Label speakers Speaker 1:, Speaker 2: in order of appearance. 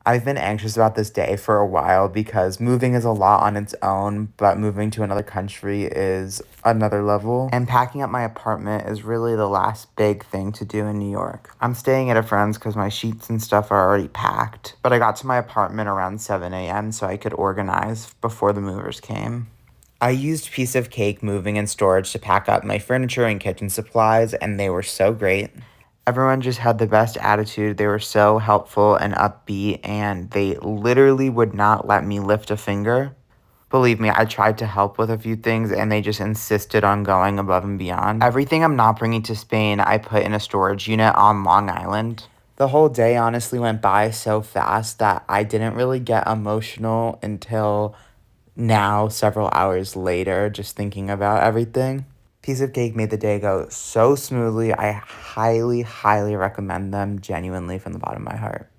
Speaker 1: I've been anxious about this day for a while because moving is a lot on its own, but moving to another country is another level. And packing up my apartment is really the last big thing to do in New York. I'm staying at a friend's because my sheets and stuff are already packed, but I got to my apartment around 7 a.m. so I could organize before the movers came. I used Piece of Cake moving and storage to pack up my furniture and kitchen supplies, and they were so great. Everyone just had the best attitude. They were so helpful and upbeat, and they literally would not let me lift a finger. Believe me, I tried to help with a few things, and they just insisted on going above and beyond. Everything I'm not bringing to Spain, I put in a storage unit on Long Island. The whole day honestly went by so fast that I didn't really get emotional until now, several hours later, just thinking about everything. Piece of Cake made the day go so smoothly. I highly, highly recommend them, genuinely from the bottom of my heart.